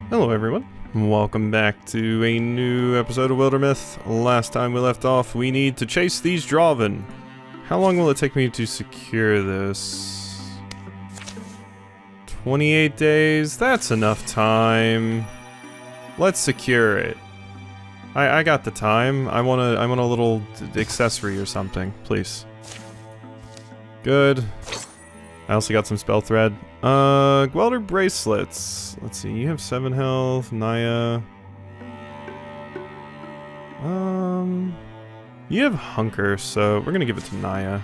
Hello everyone, welcome back to a new episode of Wildermyth. Last time we left off, we need to chase these Draven. How long will it take me to secure this? 28 days, that's enough time. Let's secure it. I got the time. I want a little accessory or something, please. Good. I also got some spell thread. Welder bracelets. Let's see, you have 7 health, Naya. You have Hunker, so we're gonna give it to Naya.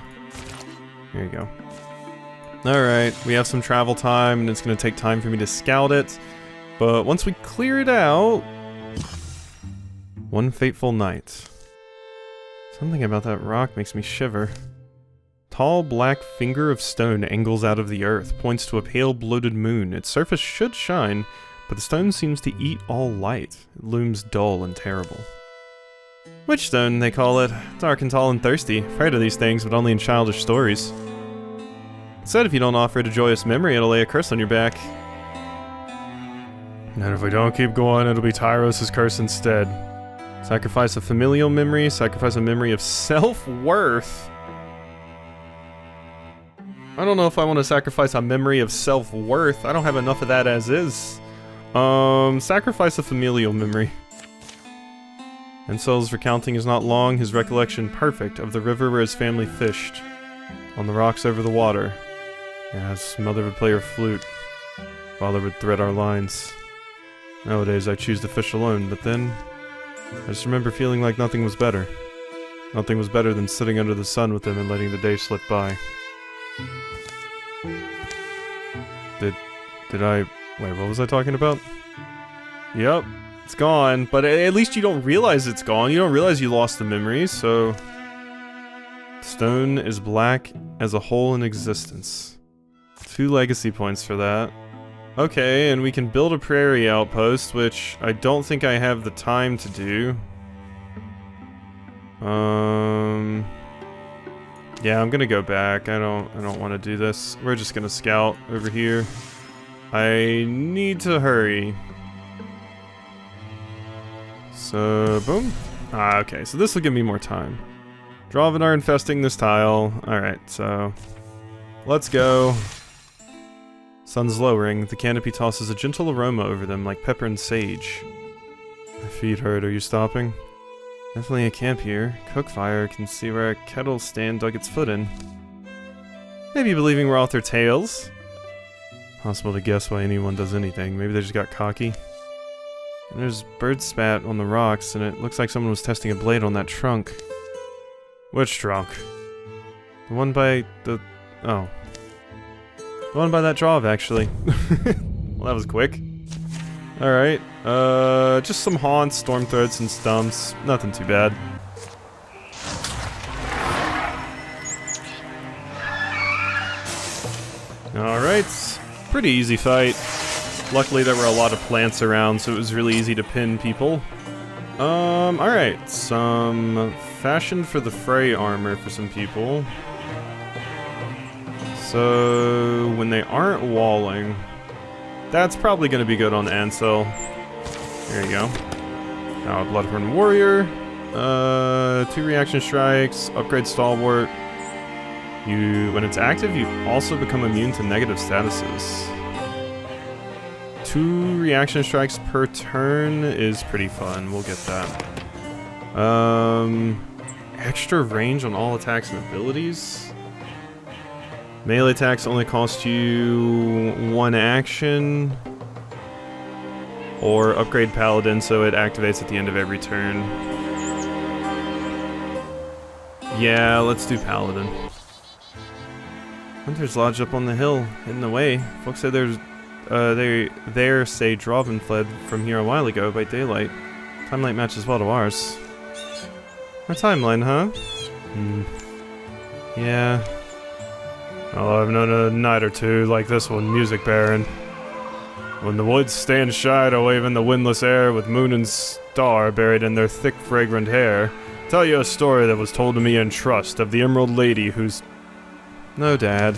Here you go. Alright, we have some travel time, and it's gonna take time for me to scout it. But once we clear it out... One fateful night. Something about that rock makes me shiver. Tall black finger of stone angles out of the earth, points to a pale bloated moon. Its surface should shine, but the stone seems to eat all light. It looms dull and terrible. Witch stone, they call it. Dark and tall and thirsty. Afraid of these things, but only in childish stories. It said if you don't offer it a joyous memory, it'll lay a curse on your back. And if we don't keep going, it'll be Tyros' curse instead. Sacrifice a familial memory, sacrifice a memory of self-worth. I don't know if I want to sacrifice a memory of self-worth. I don't have enough of that as is. Sacrifice a familial memory. Ansel's recounting is not long, his recollection perfect of the river where his family fished. On the rocks over the water. Yes, mother would play her flute. Father would thread our lines. Nowadays I choose to fish alone, but then... I just remember feeling like nothing was better. Nothing was better than sitting under the sun with him and letting the day slip by. Did I... Wait, what was I talking about? Yep, it's gone, but at least you don't realize it's gone. You don't realize you lost the memory, so... Stone is black as a hole in existence. 2 legacy points for that. Okay, and we can build a prairie outpost, which I don't think I have the time to do. Yeah, I'm gonna go back. I don't want to do this. We're just gonna scout over here. I need to hurry. So, boom. Ah, okay, so this will give me more time. Draven are infesting this tile. Alright, so... Let's go. Sun's lowering. The canopy tosses a gentle aroma over them like pepper and sage. My feet hurt. Are you stopping? Definitely a camp here. Cook fire. Can see where a kettle stand dug its foot in. Maybe believing we're off their tails. Possible to guess why anyone does anything. Maybe they just got cocky. And there's bird spat on the rocks, and it looks like someone was testing a blade on that trunk. Which trunk? The one by the... Oh. The one by that draw, actually. Well, that was quick. Alright, just some haunts, storm threads, and stumps. Nothing too bad. Alright, pretty easy fight. Luckily there were a lot of plants around, so it was really easy to pin people. Alright, some fashion for the fray armor for some people. So, when they aren't walling, that's probably going to be good on Ansel. There you go. Now, Bloodhorn Warrior. 2 reaction strikes, upgrade Stalwart. When it's active, you also become immune to negative statuses. 2 reaction strikes per turn is pretty fun. We'll get that. Extra range on all attacks and abilities. Melee attacks only cost you 1 action. Or upgrade Paladin so it activates at the end of every turn. Yeah, let's do Paladin. Hunter's Lodge up on the hill, hidden away. Folks say there's... they say Draven fled from here a while ago by daylight. Timeline matches well to ours. Our timeline, huh? Yeah. Oh, I've known a night or two like this one, Music Baron. When the woods stand shy to wave in the windless air with moon and star buried in their thick, fragrant hair, tell you a story that was told to me in trust of the Emerald Lady who's... No, Dad.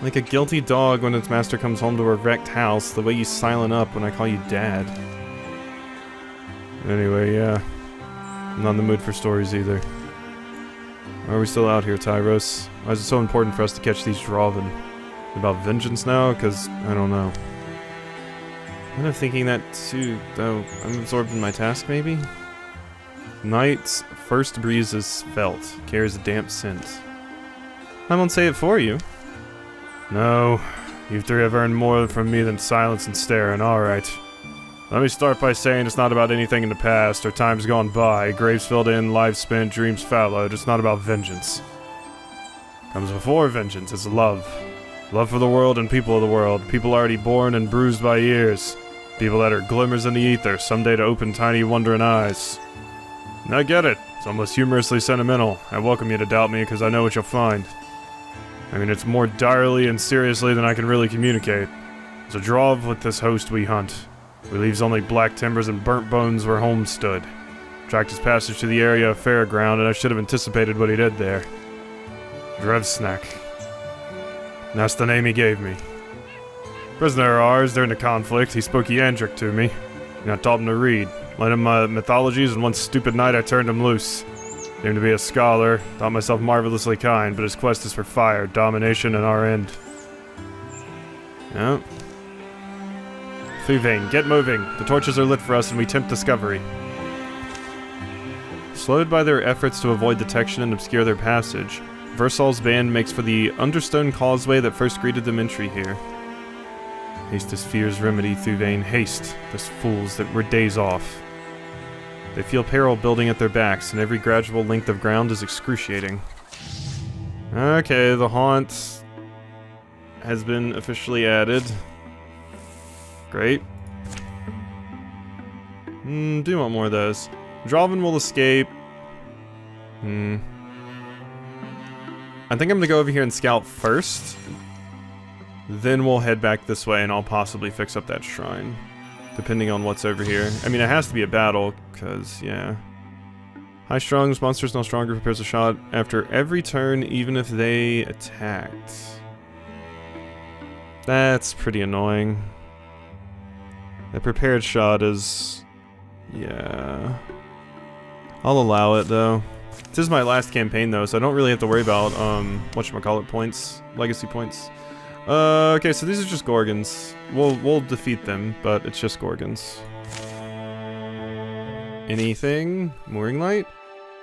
Like a guilty dog when its master comes home to a wrecked house, the way you silent up when I call you Dad. Anyway, yeah. I'm not in the mood for stories either. Why are we still out here, Tyros? Why is it so important for us to catch these Draven? About vengeance now? Because, I don't know. I'm kind of thinking that too, though. I'm absorbed in my task, maybe? Night's first breeze is felt, carries a damp scent. I won't say it for you. No, you three have earned more from me than silence and staring, alright. Let me start by saying it's not about anything in the past or times gone by, graves filled in, lives spent, dreams fallowed. It's not about vengeance. Comes before vengeance is love. Love for the world and people of the world, people already born and bruised by years. People that are glimmers in the ether, someday to open tiny wondering eyes. And I get it, it's almost humorously sentimental. I welcome you to doubt me because I know what you'll find. I mean, it's more direly and seriously than I can really communicate. There's a draw with this host we hunt. We leaves only black timbers and burnt bones where home stood. Tracked his passage to the area of fairground, and I should have anticipated what he did there. Drevsnack. That's the name he gave me. Prisoner of ours during the conflict, he spoke Yandric to me, and I taught him to read. Lent him my mythologies, and one stupid night I turned him loose. Aimed to be a scholar, thought myself marvelously kind, but his quest is for fire, domination, and our end. Yeah. Thuvane, get moving. The torches are lit for us and we tempt discovery. Slowed by their efforts to avoid detection and obscure their passage, Versal's band makes for the understone causeway that first greeted them entry here. Haste is fear's remedy, Thuvane. Haste, those fools that were days off. They feel peril building at their backs, and every gradual length of ground is excruciating. Okay, the haunt has been officially added. Great. Do want more of those. Draven will escape. I think I'm gonna go over here and scout first. Then we'll head back this way and I'll possibly fix up that shrine. Depending on what's over here. I mean, it has to be a battle, because, yeah. High strungs, monsters no stronger, prepares a shot after every turn, even if they attacked. That's pretty annoying. The prepared shot is... yeah. I'll allow it, though. This is my last campaign, though, so I don't really have to worry about, whatchamacallit points. Legacy points. Okay, so these are just Gorgons. We'll defeat them, but it's just Gorgons. Anything? Mooring light?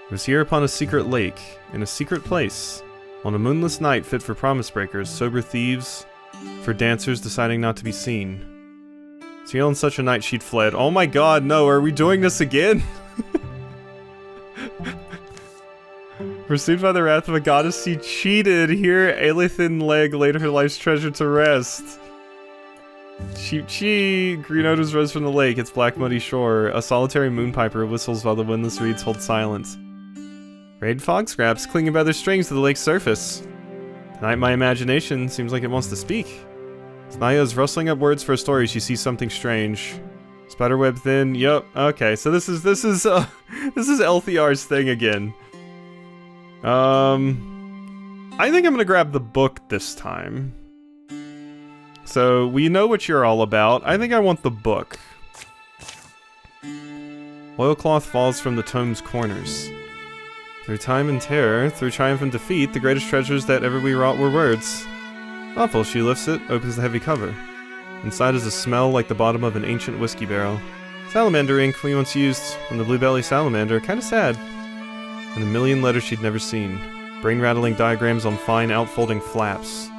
It was here upon a secret lake, in a secret place, on a moonless night fit for promise breakers, sober thieves, for dancers deciding not to be seen. So on such a night she'd fled. Oh my god, no, are we doing this again? Pursued by the wrath of a goddess, she cheated. Here, Aelithin Leg laid her life's treasure to rest. Cheep, green odors rose from the lake, its black muddy shore. A solitary moonpiper whistles while the windless reeds hold silence. Raid fog scraps clinging by their strings to the lake's surface. Tonight my imagination seems like it wants to speak. As Naya is rustling up words for a story, she sees something strange. Spiderweb thin, yup, okay, so this is Elthiar's thing again. I think I'm gonna grab the book this time. So, we know what you're all about. I think I want the book. Oilcloth falls from the tome's corners. Through time and terror, through triumph and defeat, the greatest treasures that ever we wrought were words. Thoughtful, she lifts it, opens the heavy cover. Inside is a smell like the bottom of an ancient whiskey barrel. Salamander ink we once used from the Bluebelly Salamander, kinda sad. And a million letters she'd never seen. Brain-rattling diagrams on fine outfolding flaps.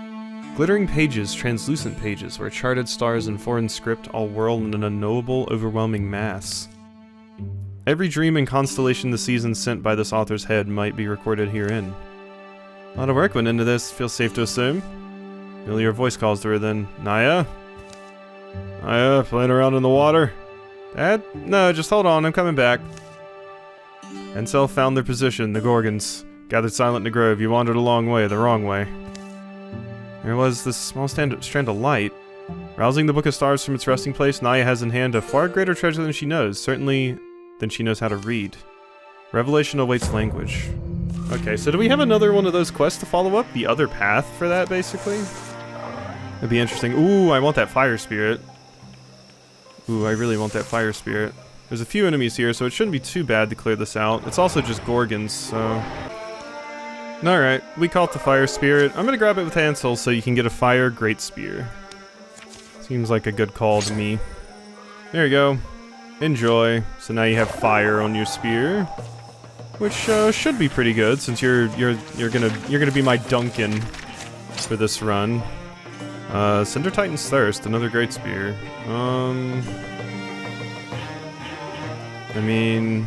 Glittering pages, translucent pages, where charted stars and foreign script all whirl in an unknowable, overwhelming mass. Every dream and constellation the season sent by this author's head might be recorded herein. A lot of work went into this, feels safe to assume. Familiar voice calls to her then. Naya? Naya, playing around in the water? Dad? No, just hold on, I'm coming back. Encel found their position, the Gorgons. Gathered silent in the grove, you wandered a long way, the wrong way. There was this small strand of light. Rousing the Book of Stars from its resting place, Naya has in hand a far greater treasure than she knows, certainly than she knows how to read. Revelation awaits language. Okay, so do we have another one of those quests to follow up? The other path for that, basically? That'd be interesting. Ooh, I want that fire spirit. Ooh, I really want that fire spirit. There's a few enemies here, so it shouldn't be too bad to clear this out. It's also just Gorgons, so... Alright, we caught the fire spirit. I'm gonna grab it with Hansel so you can get a fire great spear. Seems like a good call to me. There you go. Enjoy. So now you have fire on your spear, which should be pretty good since you're gonna be my Duncan for this run. Cinder Titan's Thirst, another great spear. I mean,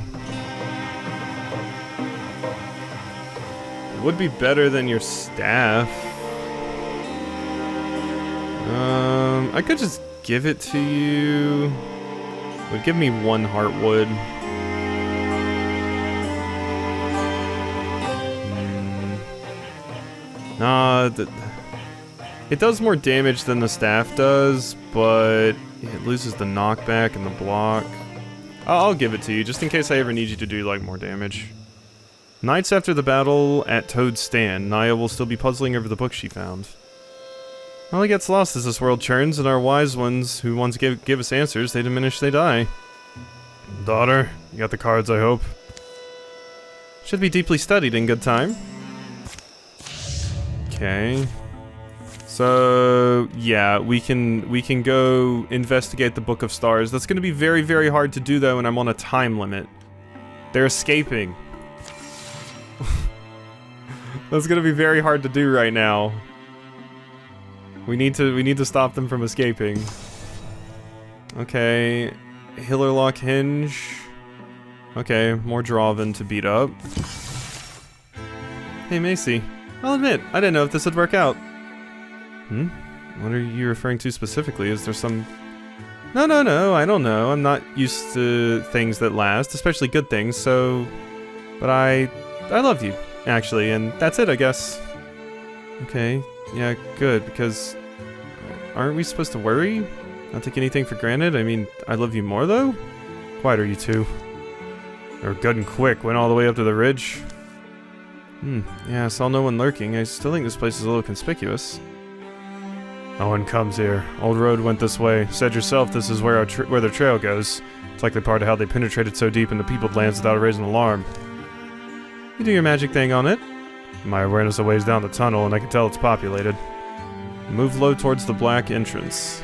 it would be better than your staff. I could just give it to you. It would give me 1 heartwood. Nah, it does more damage than the staff does, but it loses the knockback and the block. I'll give it to you, just in case I ever need you to do, like, more damage. Nights after the battle at Toad's Stand, Naya will still be puzzling over the book she found. All gets lost as this world churns, and our wise ones who want to give us answers, they diminish, they die. Daughter, you got the cards, I hope. Should be deeply studied in good time. Okay. So, yeah, we can go investigate the Book of Stars. That's gonna be very, very hard to do, though, and I'm on a time limit. They're escaping. That's gonna be very hard to do right now. We need to stop them from escaping. Okay, Hillerlock Hinge. Okay, more Draven to beat up. Hey Macy, I'll admit, I didn't know if this would work out. What are you referring to specifically? Is there some... No, I don't know. I'm not used to things that last, especially good things, so... But I love you, actually, and that's it, I guess. Okay, yeah, good, because... Aren't we supposed to worry? Not take anything for granted? I mean, I love you more, though? Quiet are you two? They were good and quick, went all the way up to the ridge. Yeah, saw no one lurking. I still think this place is a little conspicuous. No one comes here. Old road went this way. Said yourself this is where where their trail goes. It's likely part of how they penetrated so deep into peopled lands without raising an alarm. You do your magic thing on it. My awareness of ways down the tunnel, and I can tell it's populated. Move low towards the black entrance.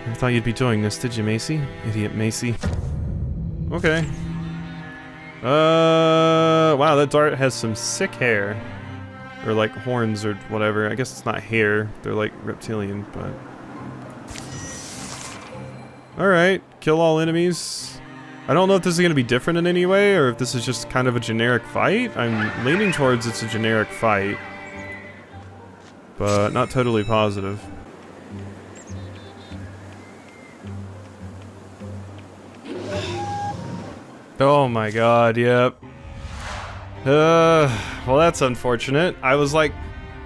I thought you'd be doing this, did you, Macy? Idiot Macy. Okay. Wow, that dart has some sick hair. Or like horns or whatever. I guess it's not hair. They're like reptilian, but... Alright, kill all enemies. I don't know if this is going to be different in any way, or if this is just kind of a generic fight. I'm leaning towards it's a generic fight. But not totally positive. Oh my god, yep. Well that's unfortunate. I was like,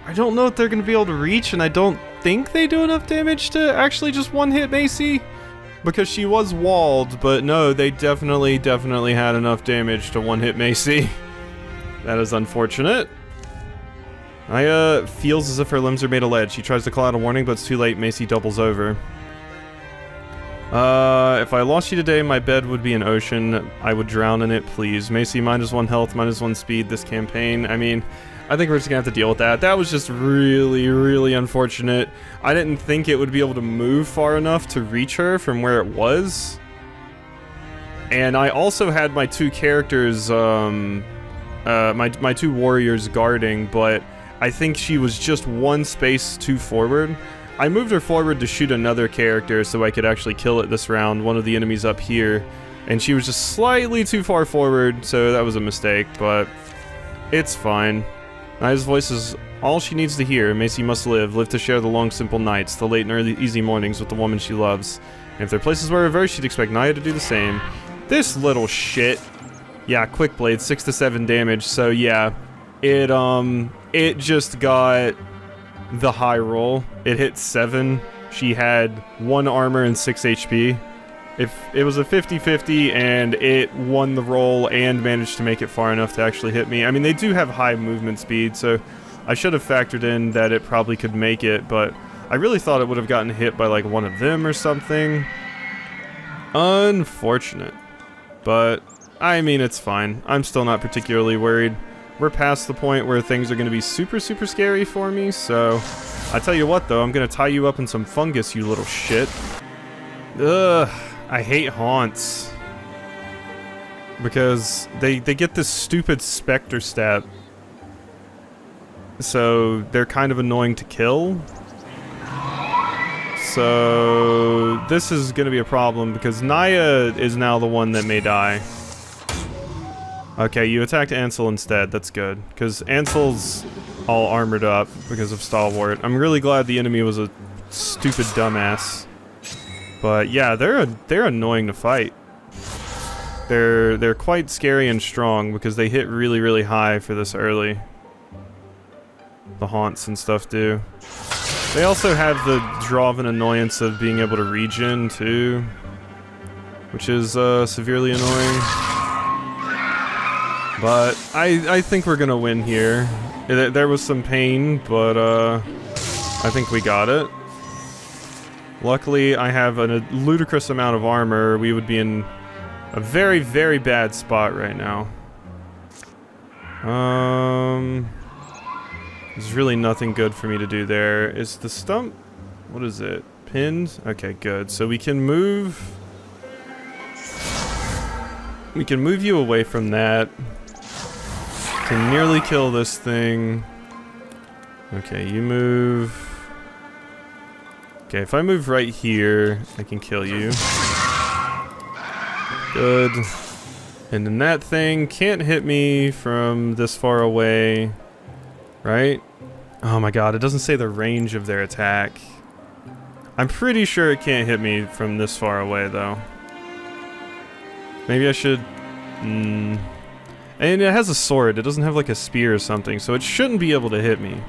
I don't know if they're gonna be able to reach, and I don't think they do enough damage to actually just one-hit Macy. Because she was walled, but no, they definitely had enough damage to one-hit Macy. That is unfortunate. Naya feels as if her limbs are made of lead. She tries to call out a warning, but it's too late. Macy doubles over. If I lost you today, my bed would be an ocean. I would drown in it, please. Macy, -1 health, -1 speed this campaign. I mean, I think we're just gonna have to deal with that. That was just really, really unfortunate. I didn't think it would be able to move far enough to reach her from where it was. And I also had my two characters, my two warriors guarding, but I think she was just one space too forward. I moved her forward to shoot another character so I could actually kill it this round, one of the enemies up here, and she was just slightly too far forward, so that was a mistake, but it's fine. Naya's voice is all she needs to hear. Macy must live to share the long simple nights, the late and early easy mornings with the woman she loves. And if their places were reversed, she'd expect Naya to do the same. This little shit. Yeah, Quick Blade, 6 to 7 damage, so yeah, it just got the high roll. It hit 7. She had 1 armor and 6 HP. If it was a 50-50 and it won the roll and managed to make it far enough to actually hit me. I mean, they do have high movement speed, so I should have factored in that it probably could make it, but I really thought it would have gotten hit by like one of them or something. Unfortunate. But, I mean, it's fine. I'm still not particularly worried. We're past the point where things are going to be super, super scary for me, so... I tell you what, though, I'm going to tie you up in some fungus, you little shit. Ugh, I hate haunts. Because they get this stupid specter stat. So, they're kind of annoying to kill. So, this is going to be a problem because Naya is now the one that may die. Okay, you attacked Ansel instead. That's good. Because Ansel's all armored up because of Stalwart. I'm really glad the enemy was a stupid dumbass. But yeah, they're annoying to fight. They're quite scary and strong because they hit really, really high for this early. The haunts and stuff do. They also have the draw of an annoyance of being able to regen, too. Which is, severely annoying. But, I think we're gonna win here. There was some pain, but, I think we got it. Luckily, I have a ludicrous amount of armor. We would be in a very, very bad spot right now. There's really nothing good for me to do there. Is the stump... What is it? Pinned? Okay, good. So we can move... We can move you away from that. Can nearly kill this thing. Okay, you move... Okay, if I move right here, I can kill you. Good. And then that thing can't hit me from this far away. Right? Oh my god, it doesn't say the range of their attack. I'm pretty sure it can't hit me from this far away, though. Maybe I should... And it has a sword. It doesn't have like a spear or something, so it shouldn't be able to hit me.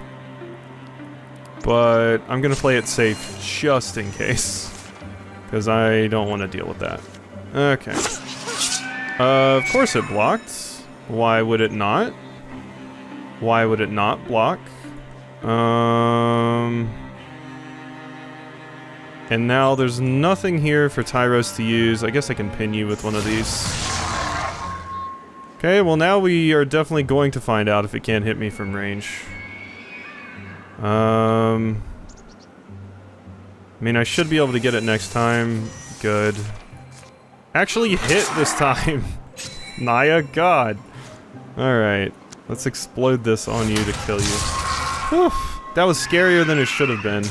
But I'm gonna play it safe just in case. Because I don't want to deal with that. Okay. Of course it blocked. Why would it not? Why would it not block? And now there's nothing here for Tyros to use. I guess I can pin you with one of these. Okay, well now we are definitely going to find out if it can't hit me from range. I mean, I should be able to get it next time. Good. Actually hit this time. Naya, God. Alright. Let's explode this on you to kill you. Whew. That was scarier than it should have been.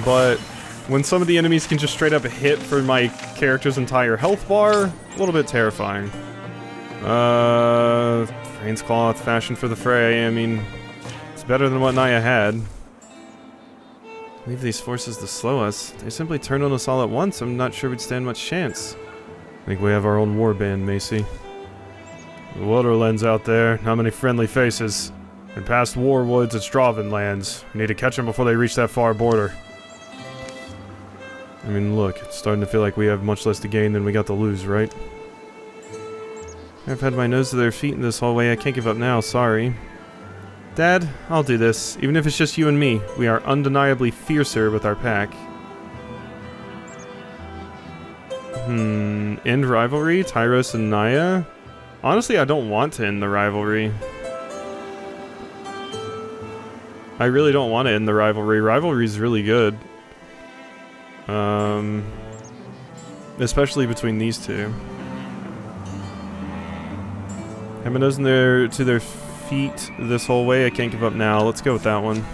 But when some of the enemies can just straight up hit for my character's entire health bar, a little bit terrifying. Frain's Cloth, fashioned for the fray. I mean, it's better than what Naya had. Leave these forces to slow us. They simply turned on us all at once. I'm not sure we'd stand much chance. I think we have our own warband, Macy. The Wilderlands out there, not many friendly faces. And past War Woods and Straven lands. We need to catch them before they reach that far border. I mean, look, it's starting to feel like we have much less to gain than we got to lose, right? I've had my nose to their feet in this hallway. I can't give up now, sorry. Dad, I'll do this. Even if it's just you and me, we are undeniably fiercer with our pack. End rivalry? Tyros and Naya? Honestly, I don't want to end the rivalry. I really don't want to end the rivalry. Rivalry's really good. Especially between these two. Have my nose in to their feet this whole way. I can't give up now. Let's go with that one.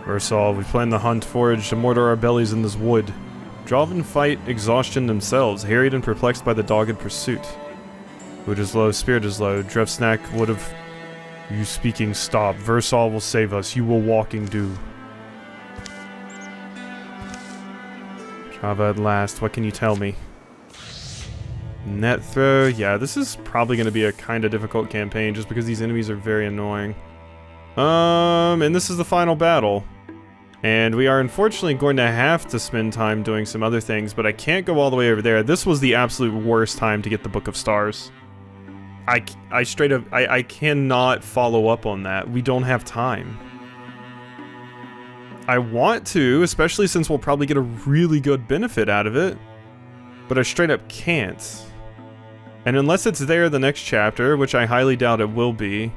Versal, we plan the hunt, forage to mortar our bellies in this wood. Draven fight exhaustion themselves, harried and perplexed by the dogged pursuit. Wood is low, spirit is low. Drevsnack would have... You speaking stop. Versal will save us. You will walking do. Java at last. What can you tell me? Net throw. Yeah, this is probably going to be a kind of difficult campaign just because these enemies are very annoying. And this is the final battle. And we are unfortunately going to have to spend time doing some other things, but I can't go all the way over there. This was the absolute worst time to get the Book of Stars. I straight up, I cannot follow up on that. We don't have time. I want to, especially since we'll probably get a really good benefit out of it. But I straight up can't. And unless it's there the next chapter, which I highly doubt it will be,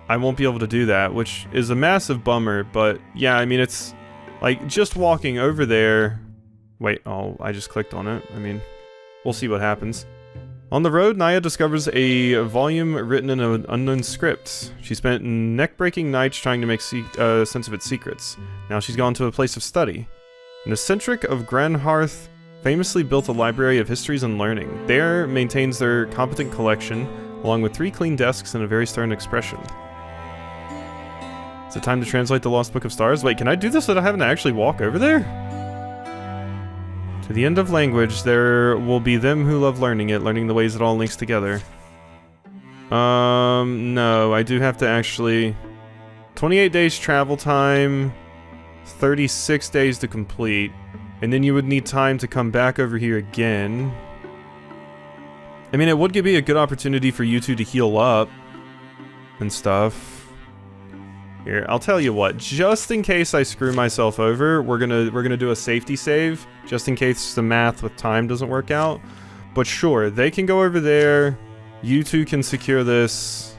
I won't be able to do that, which is a massive bummer, but yeah, I mean, it's like just walking over there. Wait, oh, I just clicked on it. I mean, we'll see what happens. On the road, Naya discovers a volume written in an unknown script. She spent neck-breaking nights trying to make sense of its secrets. Now she's gone to a place of study. An eccentric of Granharth famously built a library of histories and learning. There maintains their competent collection, along with 3 clean desks and a very stern expression. Is it time to translate the Lost Book of Stars? Wait, can I do this without having to actually walk over there? To the end of language, there will be them who love learning it, learning the ways it all links together. No, I do have to actually... 28 days travel time, 36 days to complete, and then you would need time to come back over here again. I mean, it would give me a good opportunity for you two to heal up and stuff. Here, I'll tell you what, just in case I screw myself over, we're gonna do a safety save, just in case the math with time doesn't work out. But sure, they can go over there, you two can secure this.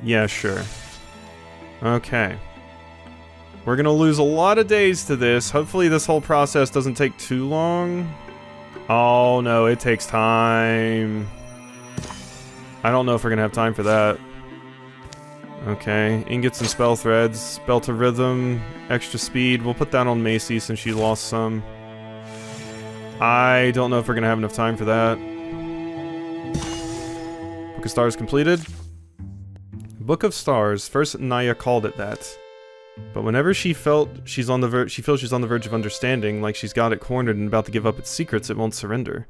Yeah, sure. Okay. We're gonna lose a lot of days to this. Hopefully this whole process doesn't take too long. Oh no, it takes time. I don't know if we're gonna have time for that. Okay, ingots and spell threads, bell to rhythm, extra speed. We'll put that on Macy since she lost some. I don't know if we're gonna have enough time for that. Book of Stars completed. Book of Stars. First, Naya called it that, but whenever she feels she's on the verge of understanding, like she's got it cornered and about to give up its secrets, it won't surrender.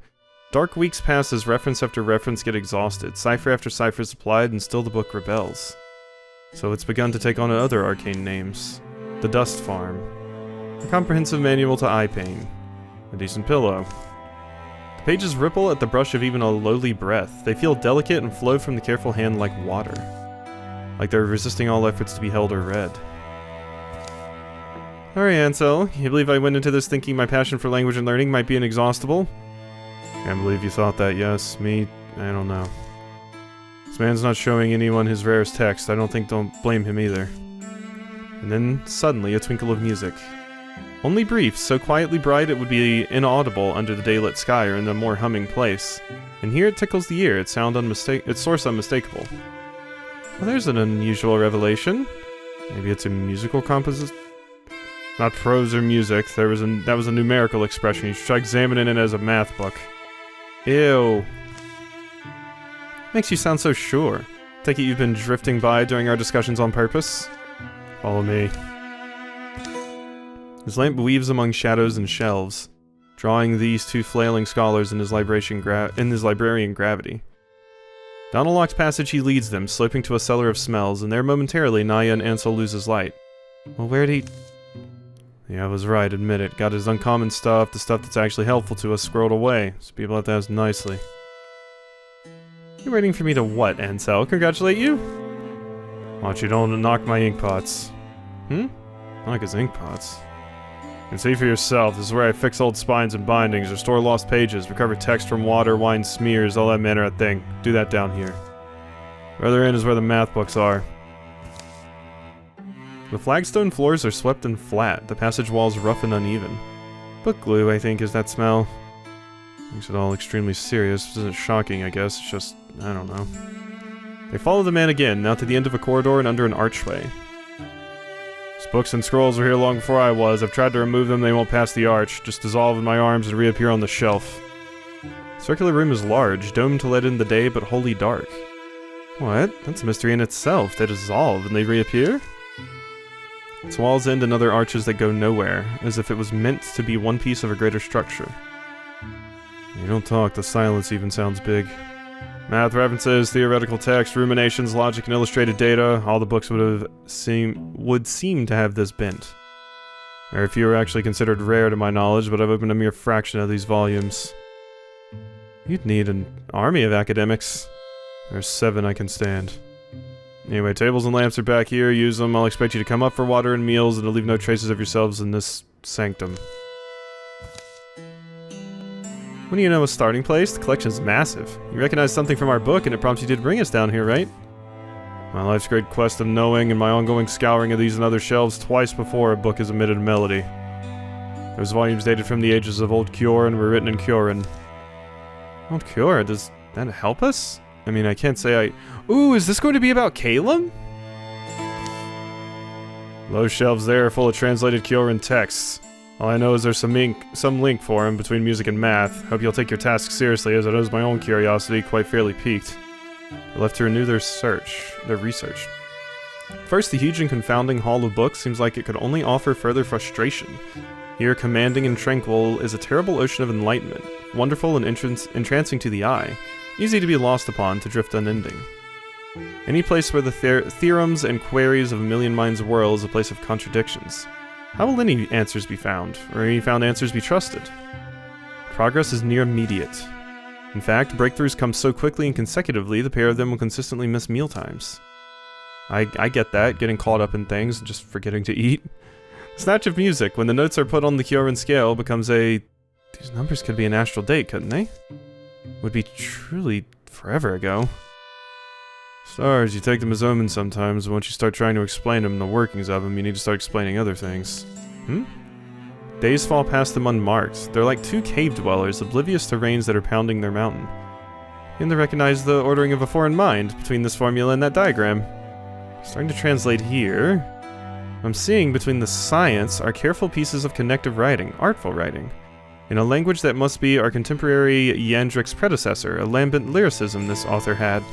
Dark weeks pass as reference after reference get exhausted. Cipher after cipher is applied, and still the book rebels. So it's begun to take on other arcane names. The Dust Farm. A comprehensive manual to eye pain. A decent pillow. The pages ripple at the brush of even a lowly breath. They feel delicate and flow from the careful hand like water. Like they're resisting all efforts to be held or read. Alright, Ansel. You believe I went into this thinking my passion for language and learning might be inexhaustible? Can't believe you thought that, yes. Me, I don't know. This man's not showing anyone his rarest text. Don't blame him either. And then, suddenly, a twinkle of music. Only brief, so quietly bright it would be inaudible under the daylit sky or in a more humming place. And here it tickles the ear, its source unmistakable. Well, there's an unusual revelation. Maybe it's a musical composition? Not prose or music. That was a numerical expression. You should try examining it as a math book. Ew. Makes you sound so sure. Take it you've been drifting by during our discussions on purpose? Follow me. His lamp weaves among shadows and shelves, drawing these two flailing scholars in his librarian gravity. Down a locked passage he leads them, sloping to a cellar of smells, and there momentarily Naya and Ansel loses light. Well, where'd he... Yeah, I was right, admit it. Got his uncommon stuff, the stuff that's actually helpful to us, squirreled away, so people have to ask nicely. You're waiting for me to what, Ansel? Congratulate you? Watch you don't knock my ink pots. I like his ink pots. You can see for yourself, this is where I fix old spines and bindings, restore lost pages, recover text from water, wine smears, all that manner of thing. Do that down here. The other end is where the math books are. The flagstone floors are swept and flat, the passage walls rough and uneven. Book glue, I think, is that smell. Makes it all extremely serious. This isn't shocking, I guess. It's just, I don't know. They follow the man again, now to the end of a corridor and under an archway. These books and scrolls were here long before I was. I've tried to remove them, they won't pass the arch. Just dissolve in my arms and reappear on the shelf. The circular room is large, domed to let in the day, but wholly dark. What? That's a mystery in itself. They dissolve and they reappear? Its walls end in other arches that go nowhere, as if it was meant to be one piece of a greater structure. You don't talk, the silence even sounds big. Math references, theoretical text, ruminations, logic, and illustrated data, all the books would seem to have this bent. Very few are actually considered rare to my knowledge, but I've opened a mere fraction of these volumes. You'd need an army of academics. There's 7 I can stand. Anyway, tables and lamps are back here. Use them. I'll expect you to come up for water and meals and to leave no traces of yourselves in this sanctum. When do you know a starting place? The collection's massive. You recognize something from our book and it prompts you to bring us down here, right? My life's great quest of knowing and my ongoing scouring of these and other shelves twice before a book has emitted a melody. Those volumes dated from the ages of Old Cure and were written in Curen. Old Cure? Does that help us? I mean, I can't say I... Ooh, is this going to be about Calum? Those shelves there are full of translated Curen texts. All I know is there's some link for him between music and math. Hope you'll take your task seriously, as it is my own curiosity quite fairly piqued. They're left to renew their research. First, the huge and confounding Hall of Books seems like it could only offer further frustration. Here, commanding and tranquil, is a terrible ocean of enlightenment, wonderful and entrancing to the eye, easy to be lost upon, to drift unending. Any place where the theorems and queries of a million minds whirl is a place of contradictions. How will any answers be found, or any found answers be trusted? Progress is near immediate. In fact, breakthroughs come so quickly and consecutively, the pair of them will consistently miss mealtimes. I get that, getting caught up in things and just forgetting to eat. Snatch of music, when the notes are put on the Kyoran scale, becomes a... These numbers could be an astral date, couldn't they? Would be truly forever ago. Stars, you take them as omens sometimes, but once you start trying to explain them, the workings of them, you need to start explaining other things. Days fall past them unmarked. They're like two cave dwellers, oblivious to rains that are pounding their mountain. And they recognize the ordering of a foreign mind between this formula and that diagram. Starting to translate here. I'm seeing between the science are careful pieces of connective writing, artful writing, in a language that must be our contemporary Yandric's predecessor, a lambent lyricism this author had.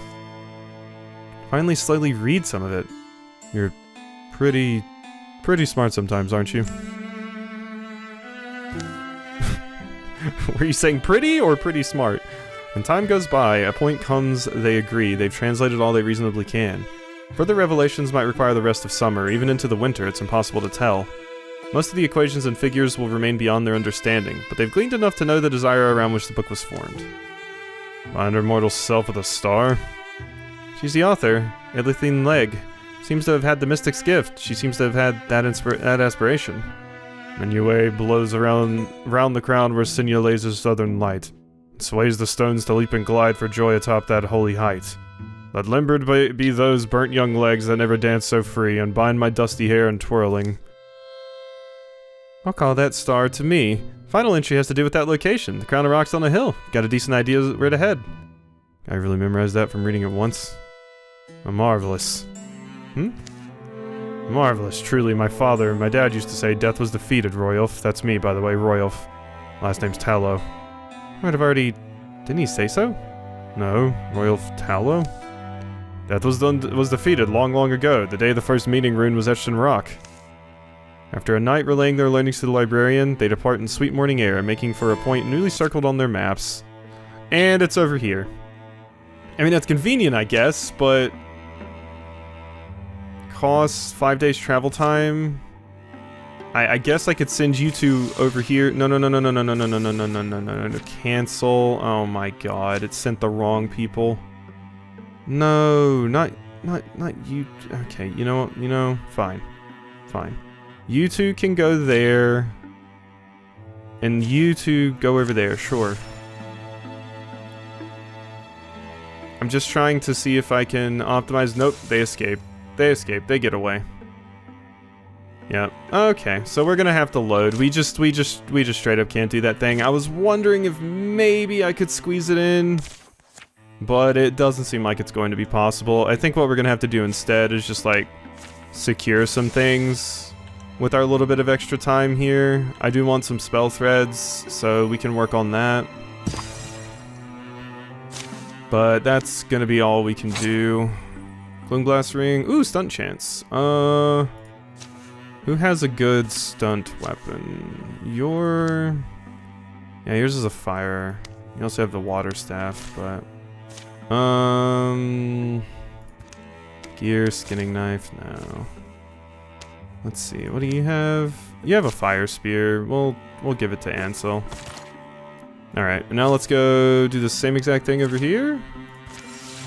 Finally slowly read some of it. You're pretty smart sometimes, aren't you? Were you saying pretty or pretty smart? When time goes by, a point comes, they agree, they've translated all they reasonably can. Further revelations might require the rest of summer, even into the winter, it's impossible to tell. Most of the equations and figures will remain beyond their understanding, but they've gleaned enough to know the desire around which the book was formed. Find her mortal self with a star? She's the author, Elithine Leg. Seems to have had the mystic's gift. She seems to have had that aspiration. Minue blows round the crown where Sinya lays his southern light. It sways the stones to leap and glide for joy atop that holy height. Let limbered be those burnt young legs that never danced so free, and bind my dusty hair in twirling. I'll call that star to me. Final entry has to do with that location, the crown of rocks on a hill. Got a decent idea right ahead. I really memorized that from reading it once. Marvelous. Marvelous, truly. My dad used to say death was defeated, Royulf. That's me, by the way, Royulf. Last name's Tallow. Might have already... Didn't he say so? No, Royulf Tallow? Death was defeated long ago, the day the first meeting rune was etched in rock. After a night relaying their learnings to the librarian, they depart in sweet morning air, making for a point newly circled on their maps. And it's over here. I mean, that's convenient, I guess, but... Costs 5 days travel time. I guess I could send you two over here. No. Cancel. Oh my god, it sent the wrong people. No, not you. Okay, you know, fine. You two can go there. And you two go over there, sure. I'm just trying to see if I can optimize. Nope, they escape. They get away. Yep. Okay, so we're gonna have to load. We just straight up can't do that thing. I was wondering if maybe I could squeeze it in, but it doesn't seem like it's going to be possible. I think what we're gonna have to do instead is just like secure some things with our little bit of extra time here. I do want some spell threads, so we can work on that. But that's gonna be all we can do. Gloomblast ring. Ooh, stunt chance. Who has a good stunt weapon? Yeah, yours is a fire. You also have the water staff, but... Gear, skinning knife, no. Let's see, what do you have? You have a fire spear. We'll give it to Ansel. Alright, now let's go do the same exact thing over here.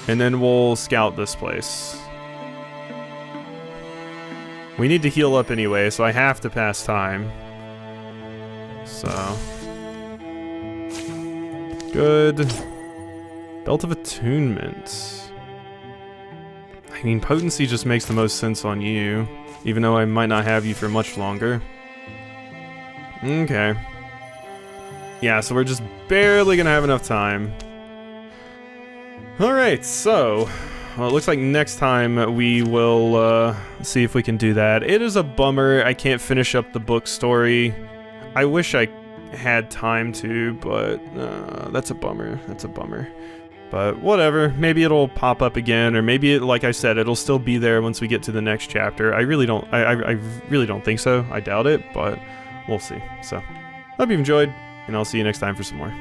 And then we'll scout this place. We need to heal up anyway, so I have to pass time. So... good. Belt of Attunement. I mean, potency just makes the most sense on you, even though I might not have you for much longer. Okay. Yeah, so we're just barely gonna have enough time. Alright, so... well, it looks like next time we will see if we can do that. It is a bummer I can't finish up the book story. I wish I had time to, but that's a bummer. That's a bummer. But whatever, maybe it'll pop up again, or maybe, like I said, it'll still be there once we get to the next chapter. I really don't think so. I doubt it, but we'll see. So, hope you enjoyed, and I'll see you next time for some more.